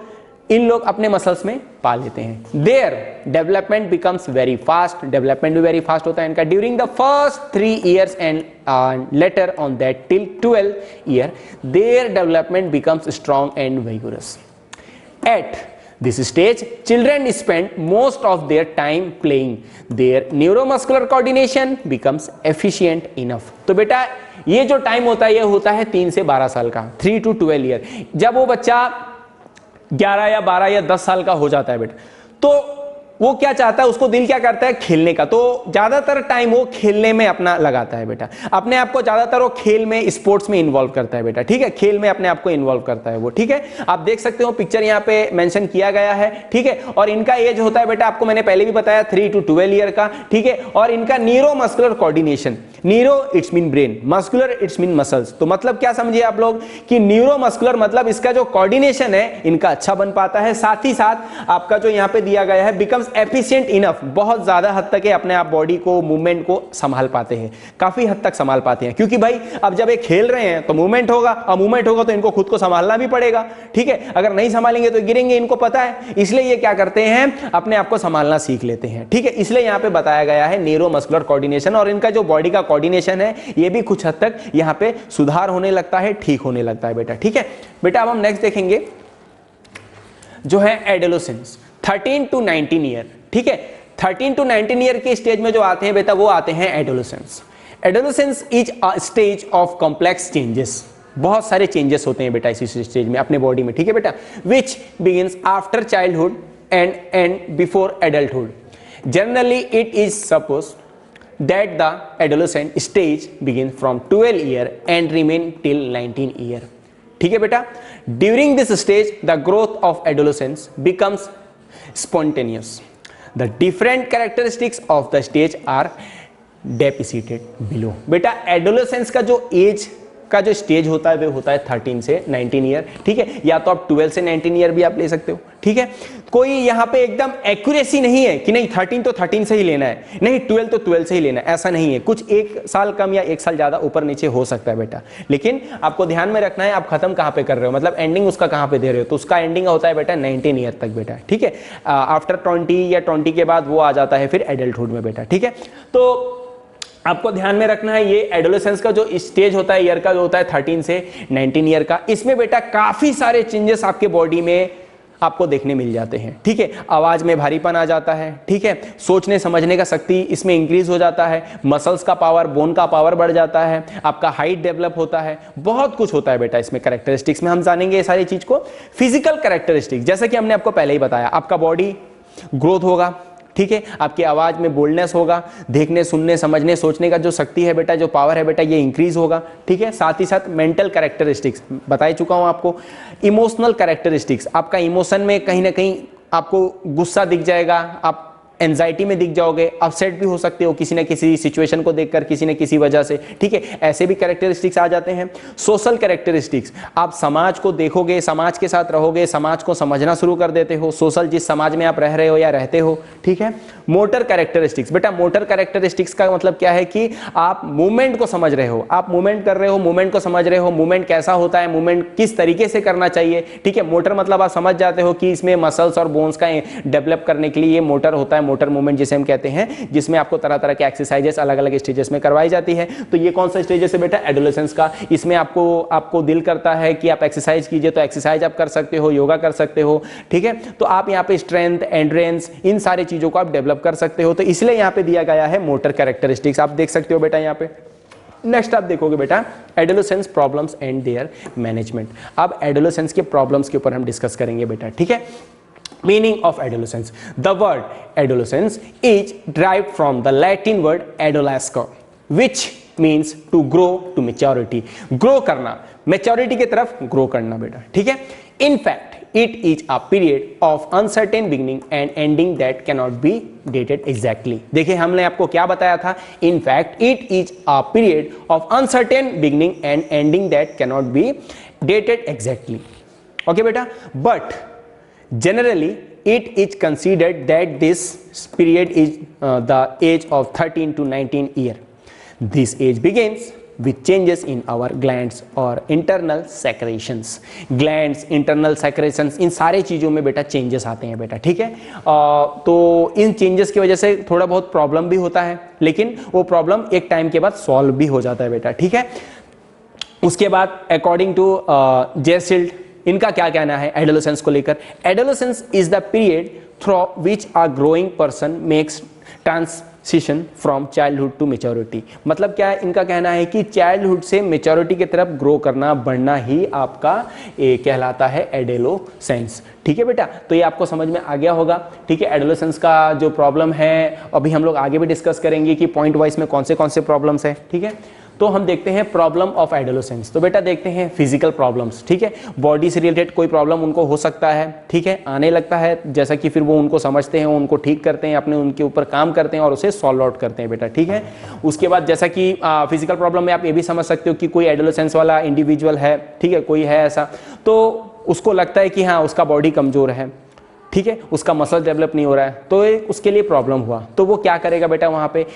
इन लोग अपने मसल्स में पा लेते हैं। Their development becomes very fast, development भी वेरी फास्ट होता है इनका। During the first 3 years and later on that till 12 year their development becomes strong and vigorous. At this stage children spend most of their time playing. Their neuromuscular coordination becomes efficient enough. तो बेटा ये जो time होता है ये होता है 3 से 12 साल का, 3 to 12 year। जब वो बच्चा 11 या 12 या 10 साल का हो जाता है बेटा, तो वो क्या चाहता है, उसको दिल क्या करता है, खेलने का। तो ज्यादातर टाइम वो खेलने में अपना लगाता है बेटा, अपने आप को ज्यादातर वो खेल में, स्पोर्ट्स में इन्वॉल्व करता है बेटा, ठीक है, खेल में अपने आप को इन्वॉल्व करता है वो, ठीक है। आप देख सकते हो पिक्चर यहाँ पे मेंशन किया गया है, ठीक है। और इनका एज होता है बेटा, आपको मैंने पहले भी बताया 3 to 12 ईयर का, ठीक है। और इनका neuro muscular coordination, neuro it's mean brain, muscular it's mean muscles. तो मतलब क्या समझिए आप लोग कि न्यूरो मस्कुलर मतलब इसका जो कोऑर्डिनेशन है इनका अच्छा बन पाता है, साथ ही साथ आपका जो यहाँ पे दिया गया है बिकम्स बिकम्स एफिशिएंट इनफ, बहुत ज्यादा हद तक अपने आप बॉडी को, मूवमेंट को संभाल पाते हैं, काफी हद तक संभाल पाते हैं, क्योंकि भाई अब जब ये खेल रहे हैं तो मूवमेंट होगा, और मूवमेंट होगा तो इनको खुद को संभालना भी पड़ेगा, ठीक है, अगर नहीं संभालेंगे तो गिरेंगे, इनको पता है, इसलिए ये क्या करते हैं, अपने आप को संभालना सीख लेते हैं, ठीक है। इसलिए यहां पे बताया गया है न्यूरो मस्कुलर कोऑर्डिनेशन, और इनका जो बॉडी का कोऑर्डिनेशन है ये भी कुछ हद तक यहां पे सुधार होने लगता है, ठीक होने लगता है बेटा, ठीक है बेटा। अब हम नेक्स्ट देखेंगे जो है एडोलेसेंस, 13 to 19 ईयर, ठीक है। 13 to 19 ईयर के स्टेज में जो आते हैं बेटा वो आते हैं adolescence. Adolescence is a stage of complex changes, बहुत सारे चेंजेस होते हैं बेटा इस स्टेज में अपने बॉडी में, ठीक है बेटा, which begins after childhood and before adulthood. Generally it is suppose that the adolescent stage begins from 12 year and remain till 19 year, ठीक है बेटा। During this stage the growth of adolescence becomes spontaneous. The different characteristics of the stage are depicted below. बेटा adolescence का जो as का जो stage होता है वो होता है 13 से 19 ईयर, ठीक है, या तो आप 12 से 19 ईयर भी आप ले सकते हो, ठीक है। कोई यहाँ पे एकदम एक्यूरेसी नहीं है कि नहीं 13 तो 13 से ही लेना है, नहीं 12 तो 12 से ही लेना है, ऐसा नहीं है, कुछ एक साल कम या एक साल ज्यादा ऊपर नीचे हो सकता है बेटा, लेकिन आपको ध्यान में रखना है आप खत्म कहाँ पे कर रहे हो, मतलब एंडिंग उसका कहाँ पे दे रहे हो, तो उसका एंडिंग होता है बेटा 19 ईयर तक बेटा, ठीक है। आफ्टर 20 या 20 के बाद वो आ जाता है फिर एडल्टहुड में बेटा, ठीक है। तो आपको ध्यान में रखना है ये एडोलेसेंस का जो स्टेज होता है ईयर का जो होता है 13 से 19 ईयर का, इसमें बेटा काफी सारे चेंजेस आपके बॉडी में आपको देखने मिल जाते हैं, ठीक है। आवाज में भारीपन आ जाता है, ठीक है, सोचने समझने का शक्ति इसमें इंक्रीज हो जाता है, मसल्स का पावर, बोन का पावर बढ़ जाता है, आपका हाइट डेवलप होता है, बहुत कुछ होता है बेटा इसमें कैरेक्टरिस्टिक्स में, हम जानेंगे ये सारी चीज को। फिजिकल कैरेक्टरिस्टिक्स जैसे कि हमने आपको पहले ही बताया, आपका बॉडी ग्रोथ होगा, ठीक है, आपकी आवाज में बोल्डनेस होगा, देखने सुनने समझने सोचने का जो शक्ति है बेटा, जो पावर है बेटा, ये इंक्रीज होगा, ठीक है। साथ ही साथ मेंटल कैरेक्टरिस्टिक्स बता ही चुका हूं आपको। इमोशनल कैरेक्टरिस्टिक्स, आपका इमोशन में कहीं ना कहीं आपको गुस्सा दिख जाएगा, आप एंजाइटी में दिख जाओगे, अपसेट भी हो सकते हो किसी न किसी सिचुएशन को देखकर, किसी न किसी वजह से, ठीक है, ऐसे भी कैरेक्टरिस्टिक्स आ जाते हैं। सोशल कैरेक्टरिस्टिक्स, आप समाज को देखोगे, समाज के साथ रहोगे, समाज को समझना शुरू कर देते हो, सोशल जिस समाज में आप रह रहे हो या रहते हो, ठीक है। मोटर कैरेक्टरिस्टिक्स, बेटा मोटर कैरेक्टरिस्टिक्स का मतलब क्या है कि आप मूवमेंट को समझ रहे हो, आप मूवमेंट कर रहे हो, मूवमेंट को समझ रहे हो, मूवमेंट कैसा होता है, मूवमेंट किस तरीके से करना चाहिए, ठीक है। मोटर मतलब आप समझ जाते हो कि इसमें मसल्स और बोन्स का डेवलप करने के लिए ये मोटर होता है, मोटर मूवमेंट जिसे हम कहते हैं, जिसमें आपको तरह तरह के एक्सरसाइजेस अलग अलग स्टेजेस में करवाई जाती है। तो ये कौन सा स्टेजेस है बेटा, एडोलेसेंस का। इसमें आपको दिल करता है कि आप एक्सरसाइज कीजिए तो एक्सरसाइज आप कर सकते हो, योगा कर सकते हो, ठीक है। तो आप यहाँ पे स्ट्रेंथ, एंड्रेंस, इन सारी चीजों को आप डेवलप कर सकते हो, तो इसलिए यहाँ पे दिया गया है मोटर कैरेक्टरिस्टिक्स, आप देख सकते हो बेटा यहाँ पे। नेक्स्ट आप देखोगे बेटा adolescence problems and there management. अब एडोलेसेंस के प्रॉब्लम्स के ऊपर हम डिस्कस करेंगे बेटा, ठीक है। Meaning of adolescence. The word adolescence is derived from the Latin word adolesco, which means to grow to maturity. Grow करना, maturity की तरफ grow करना बेटा, ठीक है। In fact, it is a period of uncertain beginning and ending that cannot be dated exactly. देखिए हमने आपको क्या बताया था, in fact, it is a period of uncertain beginning and ending that cannot be dated exactly. Okay बेटा, but generally it is considered that this period is the age of 13 to 19 year. This age begins with changes in our glands or internal secretions. Glands, internal secretions, इन सारे चीज़ों में बेटा changes आते हैं बेटा, ठीक है। तो इन चेंजेस की वजह से थोड़ा बहुत प्रॉब्लम भी होता है, लेकिन वो प्रॉब्लम एक टाइम के बाद सॉल्व भी हो जाता है बेटा, ठीक है। उसके बाद अकॉर्डिंग टू जेसिल्ड, इनका क्या कहना है एडोलेसेंस को लेकर। Adolescence is the period through which a growing person makes transition from childhood to maturity. मतलब क्या है, इनका कहना है कि चाइल्डहुड से मेच्योरिटी की तरफ ग्रो करना, बढ़ना ही आपका कहलाता है एडोलेसेंस, ठीक है बेटा। तो ये आपको समझ में आ गया होगा, ठीक है। एडोलेसेंस का जो प्रॉब्लम है अभी हम लोग आगे भी डिस्कस करेंगे कि पॉइंट वाइज में कौन से प्रॉब्लम्स है, ठीक है। तो हम देखते हैं प्रॉब्लम ऑफ एडोलेसेंस। तो बेटा देखते हैं फिजिकल प्रॉब्लम्स, ठीक है। बॉडी से रिलेटेड कोई प्रॉब्लम उनको हो सकता है, ठीक है, आने लगता है, जैसा कि फिर वो उनको समझते हैं, उनको ठीक करते हैं, अपने उनके ऊपर काम करते हैं और उसे सॉल्व आउट करते हैं बेटा, ठीक है। उसके बाद जैसा कि फिजिकल प्रॉब्लम में आप ये भी समझ सकते हो कि कोई एडोलेसेंस वाला इंडिविजुअल है, ठीक है, कोई है ऐसा, तो उसको लगता है कि हाँ उसका बॉडी कमजोर है, ठीक है, उसका मसल डेवलप नहीं हो रहा है, तो उसके लिए प्रॉब्लम हुआ। तो वो क्या करेगा बेटा, वहाँ पे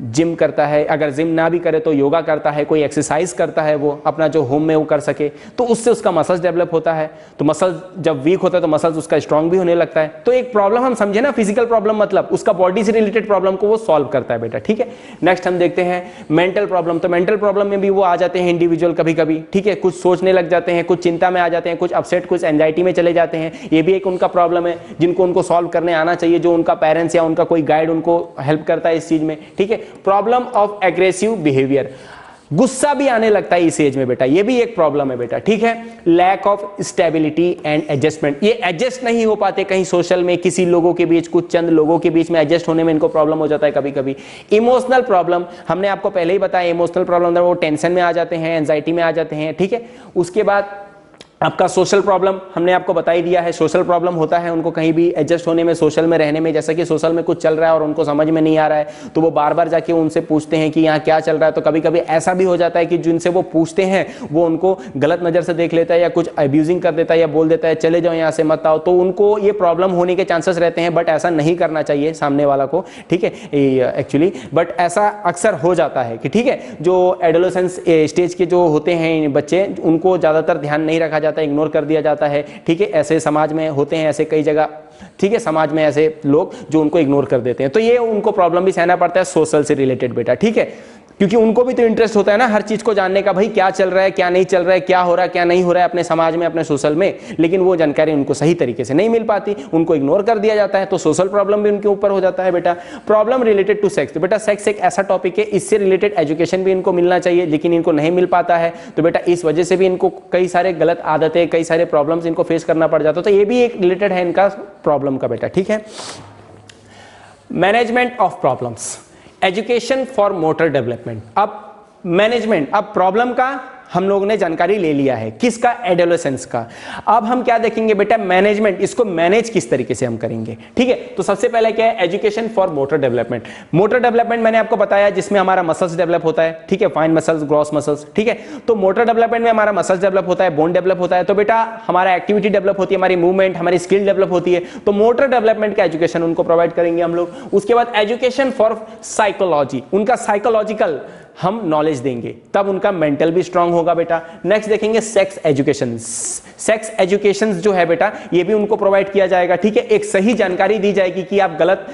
जिम करता है, अगर जिम ना भी करे तो योगा करता है, कोई एक्सरसाइज करता है, वो अपना जो होम में वो कर सके, तो उससे उसका मसल्स डेवलप होता है। तो मसल जब वीक होता है तो मसल्स उसका स्ट्रांग भी होने लगता है। तो एक प्रॉब्लम हम समझे ना, फिजिकल प्रॉब्लम मतलब उसका बॉडी से रिलेटेड प्रॉब्लम को वो सॉल्व करता है बेटा, ठीक है। नेक्स्ट हम देखते हैं मेंटल प्रॉब्लम। तो मेंटल प्रॉब्लम में भी वो आ जाते हैं इंडिविजुअल कभी कभी, ठीक है, कुछ सोचने लग जाते हैं, कुछ चिंता में आ जाते हैं, कुछ अपसेट, कुछ एंजाइटी में चले जाते हैं। ये भी एक उनका प्रॉब्लम है जिनको उनको सॉल्व करने आना चाहिए, जो उनका पेरेंट्स या उनका कोई गाइड उनको हेल्प करता है इस चीज में, ठीक है। प्रॉब्लम ऑफ एग्रेसिव बिहेवियर, गुस्सा भी आने लगता है इस एज में बेटा, ये भी एक प्रॉब्लम है बेटा, ठीक है। Lack of stability and adjustment, ये एडजस्ट नहीं हो पाते कहीं सोशल में, किसी लोगों के बीच, कुछ चंद लोगों के बीच में एडजस्ट होने में इनको प्रॉब्लम हो जाता है कभी कभी। इमोशनल प्रॉब्लम, हमने आपको पहले ही बताया, इमोशनल प्रॉब्लम वो टेंशन में आ जाते हैं, एंजाइटी में आ जाते हैं, ठीक है। उसके बाद आपका सोशल प्रॉब्लम हमने आपको बता ही दिया है, सोशल प्रॉब्लम होता है उनको कहीं भी एडजस्ट होने में, सोशल में रहने में। जैसा कि सोशल में कुछ चल रहा है और उनको समझ में नहीं आ रहा है, तो वो बार बार जाके उनसे पूछते हैं कि यहाँ क्या चल रहा है। तो कभी कभी ऐसा भी हो जाता है कि जिनसे वो पूछते हैं वो उनको गलत नज़र से देख लेता है, या कुछ अब्यूजिंग कर देता है, या बोल देता है चले जाओ यहाँ से, मत आओ। तो उनको ये प्रॉब्लम होने के चांसेस रहते हैं, बट ऐसा नहीं करना चाहिए सामने वाला को, ठीक है, एक्चुअली। बट ऐसा अक्सर हो जाता है कि ठीक है, जो एडोलेसेंस स्टेज के जो होते हैं बच्चे, उनको ज़्यादातर ध्यान नहीं रखा जाता, इग्नोर कर दिया जाता है, ठीक है। ऐसे समाज में होते हैं, ऐसे कई जगह, ठीक है, समाज में ऐसे लोग जो उनको इग्नोर कर देते हैं। तो ये उनको प्रॉब्लम भी सहना पड़ता है सोशल से रिलेटेड बेटा, ठीक है, क्योंकि उनको भी तो इंटरेस्ट होता है ना हर चीज को जानने का, भाई क्या चल रहा है, क्या नहीं चल रहा है, क्या हो रहा है, क्या नहीं हो रहा है अपने समाज में, अपने सोशल में। लेकिन वो जानकारी उनको सही तरीके से नहीं मिल पाती, उनको इग्नोर कर दिया जाता है, तो सोशल प्रॉब्लम भी उनके ऊपर हो जाता है बेटा। प्रॉब्लम रिलेटेड टू सेक्स, तो बेटा सेक्स एक ऐसा टॉपिक है, इससे रिलेटेड एजुकेशन भी इनको मिलना चाहिए, लेकिन इनको नहीं मिल पाता है। तो बेटा इस वजह से भी इनको कई सारे गलत आदतें, कई सारे प्रॉब्लम्स इनको फेस करना पड़ जाता है। तो ये भी एक रिलेटेड है इनका प्रॉब्लम का बेटा, ठीक है। Management of problems, education for motor development. अब मैनेजमेंट, अब प्रॉब्लम का हम लोगों ने जानकारी ले लिया है, किसका, एडोलेसेंस का। अब हम क्या देखेंगे बेटा, मैनेजमेंट, इसको मैनेज किस तरीके से हम करेंगे, ठीक है। तो सबसे पहले क्या है, education for motor development. Motor development मैंने आपको बताया, जिसमें हमारा मसल्स डेवलप होता है, ठीक है, फाइन मसल्स, ग्रॉस मसल्स, ठीक है। तो मोटर डेवलपमेंट में हमारा मसल्स डेवलप होता है, बोन डेवलप होता है, तो बेटा हमारा एक्टिविटी डेवलप होती है, हमारी मूवमेंट, हमारी स्किल डेवलप होती है। तो मोटर डेवलपमेंट का एजुकेशन उनको प्रोवाइड करेंगे हम लोग। उसके बाद एजुकेशन फॉर साइकोलॉजी, उनका साइकोलॉजिकल हम नॉलेज देंगे, तब उनका मेंटल भी स्ट्रांग होगा बेटा। नेक्स्ट देखेंगे सेक्स एजुकेशन। सेक्स एजुकेशन जो है बेटा, ये भी उनको प्रोवाइड किया जाएगा, ठीक है। एक सही जानकारी दी जाएगी कि आप गलत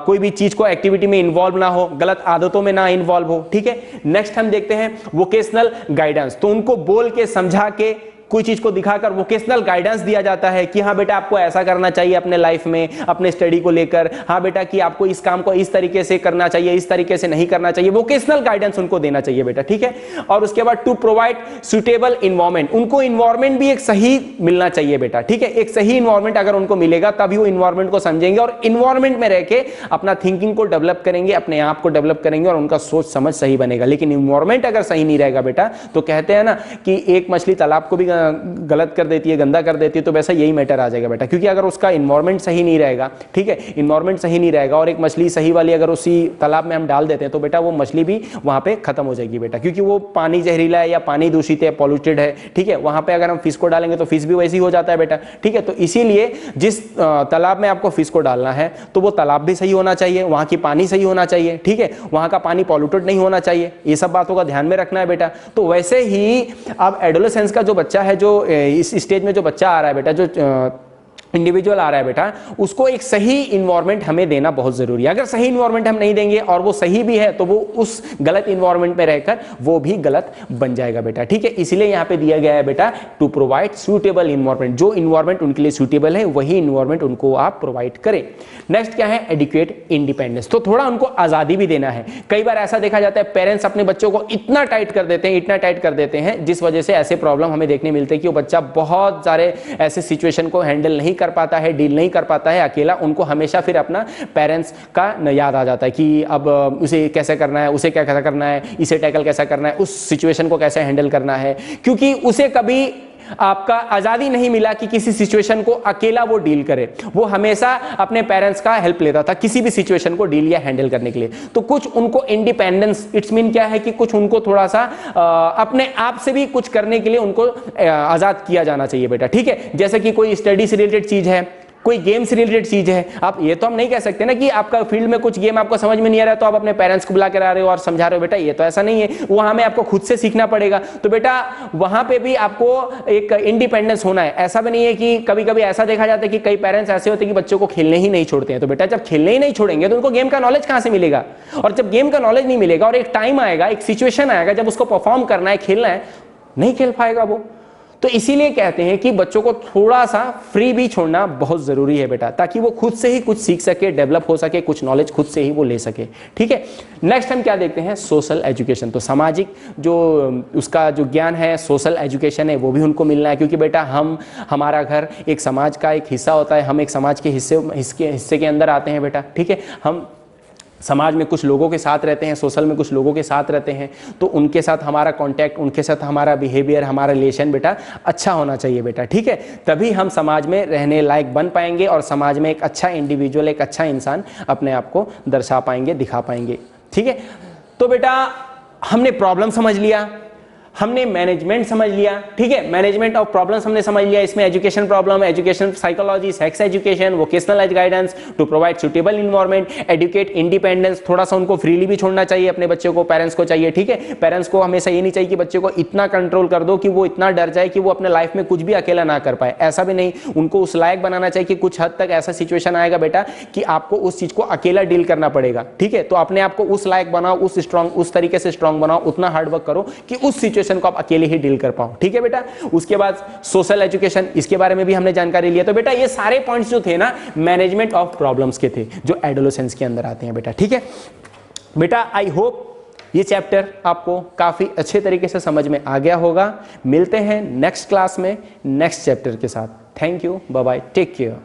कोई भी चीज को, एक्टिविटी में इन्वॉल्व ना हो, गलत आदतों में ना इन्वॉल्व हो, ठीक है। नेक्स्ट हम देखते हैं वोकेशनल गाइडेंस। तो उनको बोल के, समझा के, कोई चीज को दिखाकर वोकेशनल गाइडेंस दिया जाता है कि हाँ बेटा आपको ऐसा करना चाहिए अपने लाइफ में, अपने स्टडी को लेकर, हाँ बेटा कि आपको इस काम को इस तरीके से करना चाहिए, इस तरीके से नहीं करना चाहिए। वोकेशनल गाइडेंस उनको देना चाहिए बेटा, ठीक है। और उसके बाद टू प्रोवाइड सुटेबल इन्वायरमेंट, उनको इन्वायरमेंट भी एक सही मिलना चाहिए बेटा, ठीक है। एक सही इन्वायरमेंट अगर उनको मिलेगा तभी वो इन्वायरमेंट को समझेंगे और इन्वायरमेंट में रह के अपना थिंकिंग को डेवलप करेंगे, अपने आप को डेवलप करेंगे और उनका सोच समझ सही बनेगा। लेकिन इन्वायरमेंट अगर सही नहीं रहेगा बेटा, तो कहते हैं ना कि एक मछली तालाब को भी गलत कर देती है, गंदा कर देती है, तो वैसा यही मैटर आ जाएगा बेटा। क्योंकि अगर उसका इन्वायरमेंट सही नहीं रहेगा, ठीक है, इन्वायरमेंट सही नहीं रहेगा और एक मछली सही वाली अगर उसी तालाब में हम डाल देते हैं, तो बेटा वो मछली भी वहां पे खत्म हो जाएगी बेटा, क्योंकि वो पानी जहरीला है या पानी दूषित है, पॉल्यूटेड है, ठीक है। वहां पे अगर हम फिश को डालेंगे तो फिश भी वैसी हो जाता है बेटा, ठीक है। तो इसीलिए जिस तालाब में आपको फिश को डालना है, तो वो तालाब भी सही होना चाहिए, वहां की पानी सही होना चाहिए, ठीक है, वहां का पानी पॉल्यूटेड नहीं होना चाहिए। ये सब बातों का ध्यान में रखना है बेटा। तो वैसे ही अब एडोलेसेंस का जो बच्चा है, जो इस स्टेज में जो बच्चा आ रहा है बेटा, जो इंडिविजुअल आ रहा है बेटा, उसको एक सही इन्वायरमेंट हमें देना बहुत जरूरी है। अगर सही इन्वायरमेंट हम नहीं देंगे और वो सही भी है, तो वो उस गलत इन्वायरमेंट में रहकर वो भी गलत बन जाएगा बेटा, ठीक है। इसलिए यहां पे दिया गया है बेटा टू प्रोवाइड सूटेबल इन्वायरमेंट, जो इन्वायरमेंट उनके लिए सूटेबल है वही इन्वायरमेंट उनको आप प्रोवाइड करें। नेक्स्ट क्या है, एडिक्वेट इंडिपेंडेंस। तो थोड़ा उनको आजादी भी देना है। कई बार ऐसा देखा जाता है पेरेंट्स अपने बच्चों को इतना टाइट कर देते हैं, इतना टाइट कर देते हैं, जिस वजह से ऐसे प्रॉब्लम हमें देखने मिलते हैं कि वो बच्चा बहुत सारे ऐसे सिचुएशन को हैंडल नहीं कर पाता है, डील नहीं कर पाता है अकेला। उनको हमेशा फिर अपना पेरेंट्स का याद आ जाता है कि अब उसे कैसे करना है, उसे क्या कैसा करना है, इसे टैकल कैसा करना है, उस सिचुएशन को कैसे हैंडल करना है, क्योंकि उसे कभी आपका आजादी नहीं मिला कि किसी सिचुएशन को अकेला वो डील करे। वो हमेशा अपने पेरेंट्स का हेल्प लेता था किसी भी सिचुएशन को डील या हैंडल करने के लिए। तो कुछ उनको इंडिपेंडेंस, इट्स मीन क्या है कि कुछ उनको थोड़ा सा अपने आप से भी कुछ करने के लिए उनको आजाद किया जाना चाहिए बेटा, ठीक है। जैसे कि कोई स्टडी से रिलेटेड चीज है, कोई गेम से रिलेटेड चीज है, आप ये तो हम नहीं कह सकते ना कि आपका फील्ड में कुछ गेम आपको समझ में नहीं आ रहा तो आप अपने पेरेंट्स को बुला कर आ रहे हो और समझा रहे हो, बेटा ये तो ऐसा नहीं है, वहां में आपको खुद से सीखना पड़ेगा। तो बेटा वहां पे भी आपको एक इंडिपेंडेंस होना है। ऐसा भी नहीं है कि कभी कभी ऐसा देखा जाता है कि कई पेरेंट्स ऐसे होते हैं कि बच्चों को खेलने ही नहीं छोड़ते हैं। तो बेटा जब खेलने ही नहीं छोड़ेंगे तो उनको गेम का नॉलेज कहां से मिलेगा, और जब गेम का नॉलेज नहीं मिलेगा और एक टाइम आएगा, एक सिचुएशन आएगा जब उसको परफॉर्म करना है, खेलना है, नहीं खेल पाएगा वो। तो इसीलिए कहते हैं कि बच्चों को थोड़ा सा फ्री भी छोड़ना बहुत जरूरी है बेटा, ताकि वो खुद से ही कुछ सीख सके, डेवलप हो सके, कुछ नॉलेज खुद से ही वो ले सके। ठीक है, नेक्स्ट हम क्या देखते हैं, सोशल एजुकेशन। तो सामाजिक जो उसका जो ज्ञान है, सोशल एजुकेशन है, वो भी उनको मिलना है, क्योंकि बेटा हमारा घर एक समाज का एक हिस्सा होता है, हम एक समाज के हिस्से के अंदर आते हैं बेटा। ठीक है, हम समाज में कुछ लोगों के साथ रहते हैं, सोशल में कुछ लोगों के साथ रहते हैं, तो उनके साथ हमारा कांटेक्ट, उनके साथ हमारा बिहेवियर, हमारा रिलेशन बेटा अच्छा होना चाहिए बेटा। ठीक है, तभी हम समाज में रहने लायक बन पाएंगे और समाज में एक अच्छा इंडिविजुअल, एक अच्छा इंसान अपने आप को दर्शा पाएंगे, दिखा पाएंगे। ठीक है, तो बेटा हमने प्रॉब्लम समझ लिया, हमने मैनेजमेंट समझ लिया। ठीक है, मैनेजमेंट ऑफ प्रॉब्लम्स हमने समझ लिया। इसमें education problem, education psychology, sex education, vocational as guidance to provide suitable environment, educate independence, थोड़ा सा उनको फ्रीली भी छोड़ना चाहिए अपने बच्चों को, पेरेंट्स को चाहिए। ठीक है, पेरेंट्स को हमेशा ये नहीं चाहिए कि बच्चे को इतना कंट्रोल कर दो कि वो इतना डर जाए कि वो अपने लाइफ में कुछ भी अकेला ना कर पाए, ऐसा भी नहीं। उनको उस लायक बनाना चाहिए कि कुछ हद तक ऐसा सिचुएशन आएगा बेटा कि आपको उस चीज को अकेला डील करना पड़ेगा। ठीक है, तो अपने आप को उस लायक बनाओ, उस तरीके से स्ट्रांग बनाओ, उतना हार्डवर्क करो कि उस सिचुएशन को आप अकेले ही डील कर पाओ। ठीक है बेटा, उसके बाद सोशल एजुकेशन, इसके बारे में भी हमने जानकारी लिया। तो बेटा ये सारे पॉइंट्स जो थे ना मैनेजमेंट ऑफ प्रॉब्लम्स के थे, जो एडोलेसेंस के अंदर आते हैं बेटा। ठीक है बेटा, आई होप ये चैप्टर आपको काफी अच्छे तरीके से समझ में आ गया होगा। मिलते हैं नेक्स्ट क्लास में नेक्स्ट चैप्टर के साथ। Thank you, bye bye, take care.